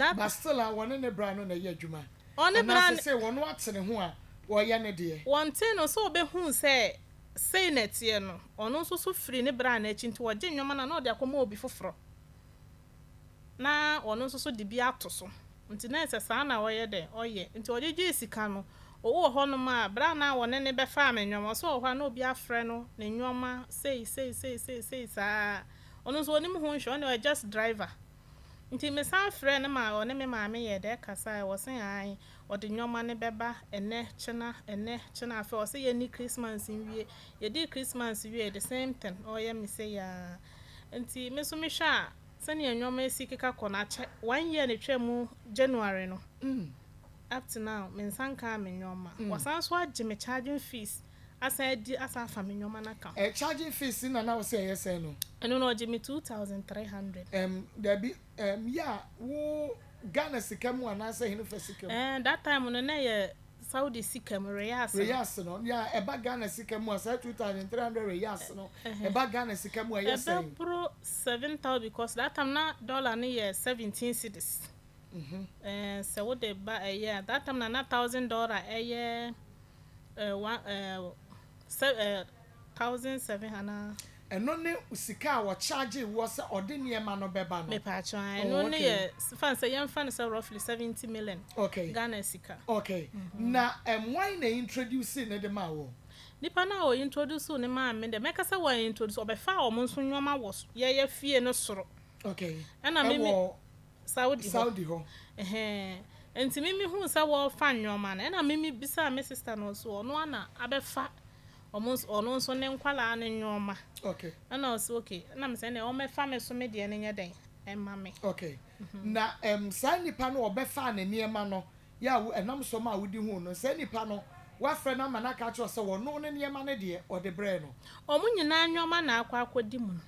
that but still I want ne bra no na ye adwuma on ne bra say won watene ho a wo ye ne de one thing no so be hu say net ye no ono so free ne bra na echi nti wo je nnwoma na de akoma obi foforo na ono so de bi atoso nti na ese sa na wo ye de oye nti wo je sika no owo ho no ma bra na wo ne be fa nnwoma so wo ha na obi afre no ne nnwoma say sa ono so onim ho nhwe no just driver nti me san frɛ ne ma one me maame ye de kasa wo sen ai ode nnwoma ne beba ene chena afa wo se ye ni Christmas nwie ye di Christmas wie the same thing o ye me say ya nti me so me hwa sane nnwoma esi keka kona che 1 year ne twemu January no up to now me san ka me nnwoma wo san so age me charging fees asa di asa fa me nnwoma na ka charging fees na wo say yes no eno no age me 2300 there be yeah wo Ghana sikamu anasa hinu fa sikamu that time no na ye Saudi sikamu riyas no yeah eba Ghana sikamu asa 2300 riyas no eba Ghana sikamu yes eba pro 7000 because that time na dollar ni ye 17 cedis so what they buy yeah that time na $1000 a year 1700 eno ne usika wo charge wo se ode niema no beba no me pa chan eno ne ye fan say yam fan say roughly 70 million Ghana sika na why na introduce ne de ma wo nipa na o introduce ne ma me de make say wo introduce obefa o mo nso nwoma wo ye fie no soro ana me Saudi ho enti mimi hu say wo fa nwoma na ana mimi bisa me sister no so ono ana abefa almost ono so ne nkwala ne nwoma ana so na me say na o me fa me so me de ne nya den emma me na say nipa no obefa ne niema no ya wo enam so ma wodi hu no say nipa no wa frɛ na mana ka cho say wo no ne niema ne de o de bre no o munyina nwoma na akwa mu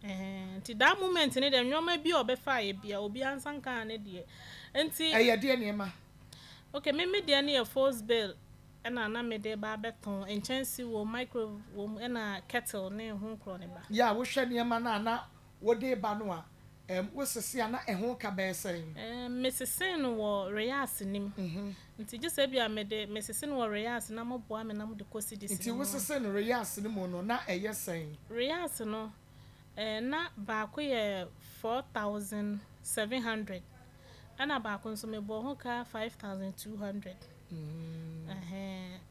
nti that moment ne de nwoma bi obefa ye bia obi ansanka ne de nti ye de niema me de ne ye force bill ena na me de ba beton enchansi wo micro wo ena kettle ne ho kro ne ba ya wo hwe niema na wo de ba no a wo sese na ho ka be sen mesese no wo reyas nim nti gese bia me de mesese no wo reyas na mo boa me na mo de kosi dis nti wo sese no reyas nim no na eye sen reyas no na ba ko ye 4700 ana ba ko nso me bo ho ka 5200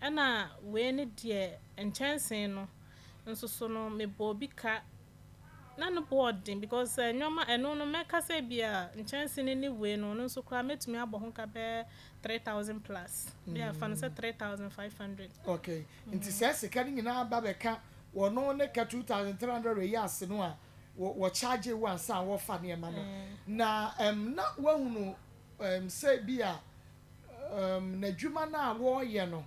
ana we ne de enchansen no nso so no me bo bi ka na no boarding because nyoma eno no meka say bia enchansen ni we no nso kra metumi abo ho ka be 3000 plus bia fa no say 3500 nti say sika ni nyina ba be ka wono ne ka 2300 reyas no a wo charge one sa wo fa ne ma no na na wahunu say bia na dwuma na wo ye no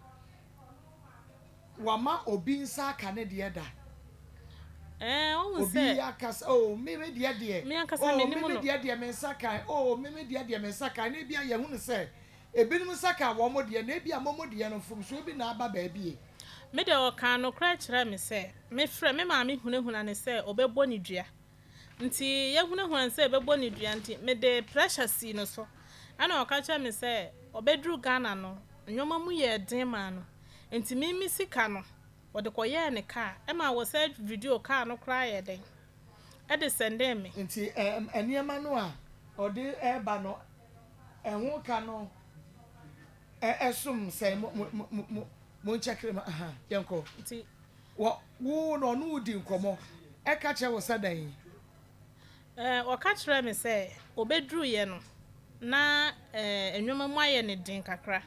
wama obi nsa aka ne de da o say obi akasa me de me akasa me ni mo me de me nsa kan me de me nsa kan na bia ye hunu say ebinum nsa kan wo mo de na bia mo de no fom so bi na aba ba bia me de o kan no kra kira me say me frɛ me ma me hunahuna ne say obebɔ ni dua nti ye hunahuna say obebɔ ni dua nti me de pressure si no so ana o ka kira me say obedru Ghana no nyoma mu ye den ma no nti mimi sika no wode koye ne car e ma wo say video car no kra ye den e de sende me nti eniema no a ode eba no enwo ka no esum say mo checkre ma yenko nti wo no no di nkomo e ka che wo sadan o ka kire me say obedru ye no na enwoma mu aye ne den kakra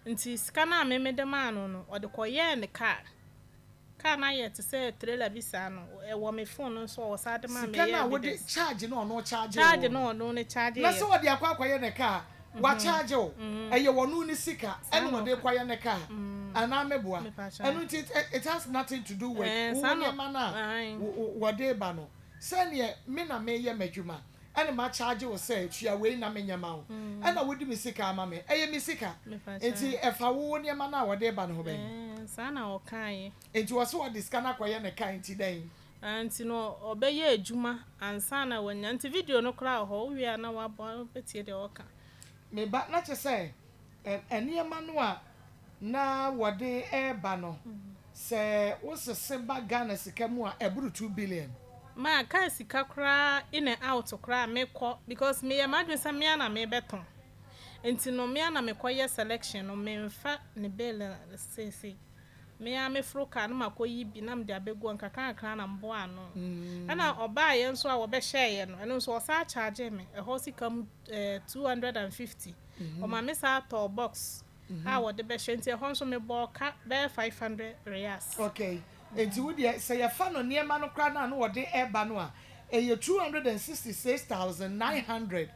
nti sika na me de ma no ode koye ne car na ye te say trailer bi sa no e wo me phone no so wo sa de ma me ye sika na wo de charge no no charge no ne charge na so wo de akwa ne car wa charge o eye wo no ni sika ene wo de kwaye ne car ana meboa enu it has nothing to do with wo ne mana wo de ba no sene me na me ye madwuma ene ma charge wo say tua we na me nyama wo ena wo di me sika ama me eye me sika enti efa wo ne mana wo de ba no ho ben sana o kan enti wo so wo de sika na kwaye ne kan enti den anti no obeye adwuma ansa na wanya nti video no kra ho wi na wabo betie de oka me ba na che say eniema no a na wode eba no se wosese ba Ghana sika mu a eburu 2 billion ma ka sika kra in and out kra mekọ because me imagine say me na me beton nti no me na mekoye selection no me mfa ne bill say me a me fro ka na makoyi bi na me de abegu nkaka na mbo ano ana oba ye nso a wo be share no eno nso o sa charge me e ho sika 250 o ma me sa to box a wo de be share nti e ho nso me bo ka be 500 reals okay enti wo de say ya fa no niema no kra na wo de eba no a e ye 266,900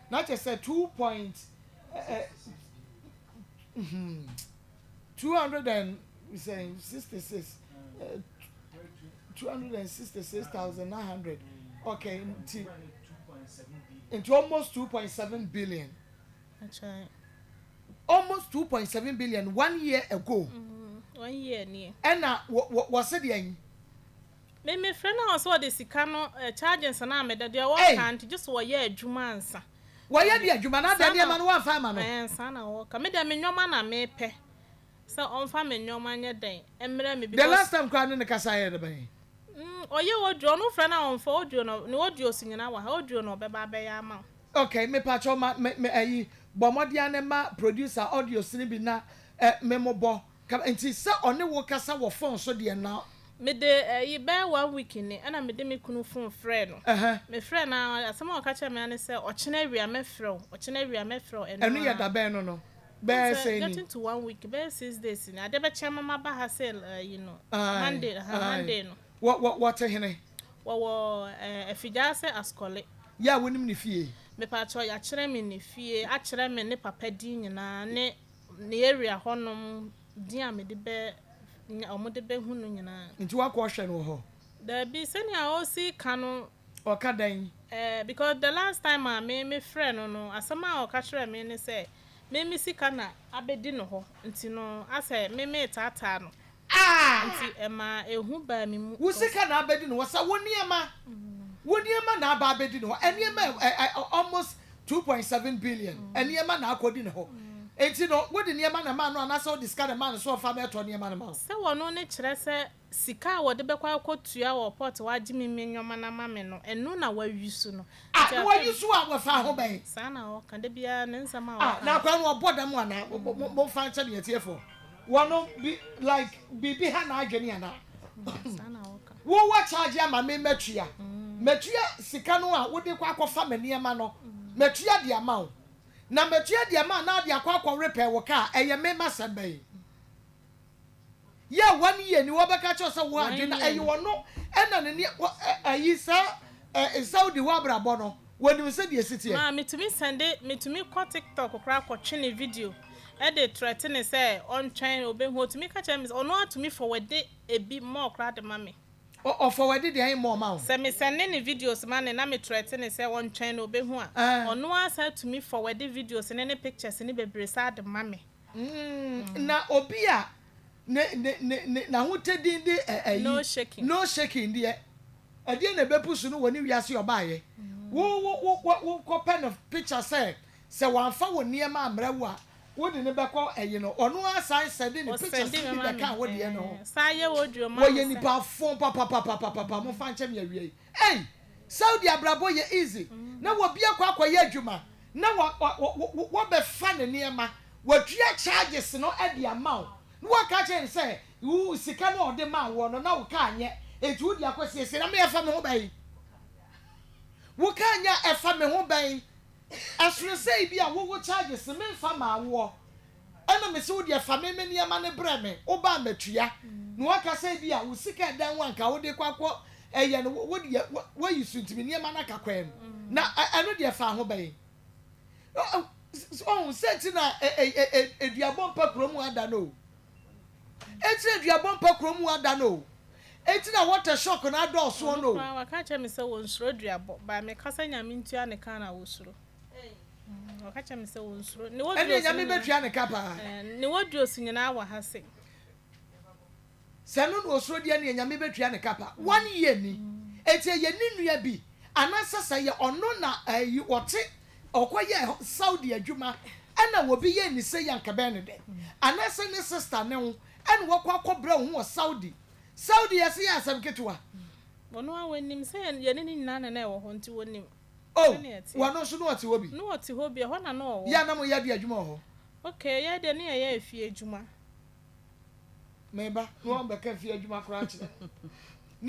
not just say 266,900 okay into almost 2.7 billion. That's right. Almost 2.7 billion 1 year ago. 1 year near. And now what said the me friend also the sikano charges na me de wo kan just wo ye adwuma ansa. Wo ye de adwuma na de ne ma no wa fa ma no. Ansa na wo ka me de me nwoma na me pe. So on fa me nwoma nye den. Emre me because the last time kwa no kasa ye de ban. Oye woduo no friend na on fa woduo no ne woduo sinyina wa ha woduo no be ba be ya ma. Okay, me patcho me ayi bomodia ne ma producer audio sini bi na memobo nti se one wo kasa wo phone so de na me de yi be 1 week ni ana me de me kunu phone friend no me friend na asema o ka che me ane se o chena awia me frɛ enu ye da ben no be say ni getting to 1 week be 6 days ni ade be che mama ba ha sel you know Monday no what hene wo afijase askole ya wonim ni fie me pa cho ya kire me ni fie a kire me ne papa din nyina ne area honom din a me de be omo de be hunu nyina nti wa ko hwe no ho there be senior o si kanu o ka dan because the last time me friend no asema o ka kire me ne say me sika na abedi no ho nti no ase me tata no nti ema ehu ba mi mu wo sika na abedi no wasa woniema na aba abedi no eniema almost 2.7 billion eniema na akodi no ho enti no wo de niema na ma no na so discard the man so fa meto niema na ma se wono ne kire se sika wo de bekwa akotua wo port wa gimi menwoma na ma me no enu na wa wisu no wa wisu a wo fa ho ben sana wo kan de bia ne nsama wa na kwa no bodam ana mo fa nche ne tiefo wono be like bibi ha na adwene ana sana wo kan wo wa charge ama me matua sika no a wo de kwa akofa me niema no matua de ama wo na matua de ama na de akwa repair wo ka eye me masabai ya 1 year ni wo beka cho so wo adwena eye wo no ena ne ayi sa Saudi wa brabo no woni se de sitie ma metumi ko TikTok kra ko twene video e de threaten say on train obehu otumi ka che me ono atumi forward ebi more kra de mame o forward de ayi more ma se me send ne videos ma ne na me threaten say on train obehu a ono asa atumi forward videos ne pictures ne bebre sa de mame na obi a na ho tedin de no shaking de ade na bepusu no woni wiase obaye wo ko pen of picture say wanfa wo niema amrawo a wo de ne beko no ono asan send ne picture se bi beka wo de no saye woduo ma wo ye ni pa fon papa mo fa nche me awie Saudi abrabo ye easy na wo bia kwa ye adwuma na wo be fa ne niema wo tua charges no e de amount no wa ka che say wo sika no de ma wo no na wo ka anye etu di akwese na me efa me ho bai wo ka anya efa me ho bai asure say bi a wo charges me fa ma wo ana me se wo di efa me niema ne bre me wo ba matua no wa ka say bi a wo sika dan wanka wo de kwakwo eye no wo di wo yisu ntimi niema na kakwam na anu de efa ho bai oh senti na eduabon pa kromu ada no eti eduabon pa kromu ada no eti na water shock na do so no wa ka che me se won suro duabo ba me kasa nyame ntua ne ka na wo suro wa ka che me se won suro ne wo ene nyame betua ne ka pa ne wo duo sinyina wa ha se senu no osoro dia ne nyame betua ne kapa 1 year ni etie ye ninua bi anasasa ye ono na ayi wote okoye Saudi adwuma ana wo bi ye ni se yanka ben de anasa ne sister ne ho ana wo kwa kobra ho wo Saudi yesi ya asam ketua wono awenim se ye ne nyina na e wo ho nti wonim oh wono so no oti hobi no oti hobi ho na no wo ya na mo ya di adwuma ho okay ya de ne ye afie adwuma meba no am be ka afie adwuma kra kire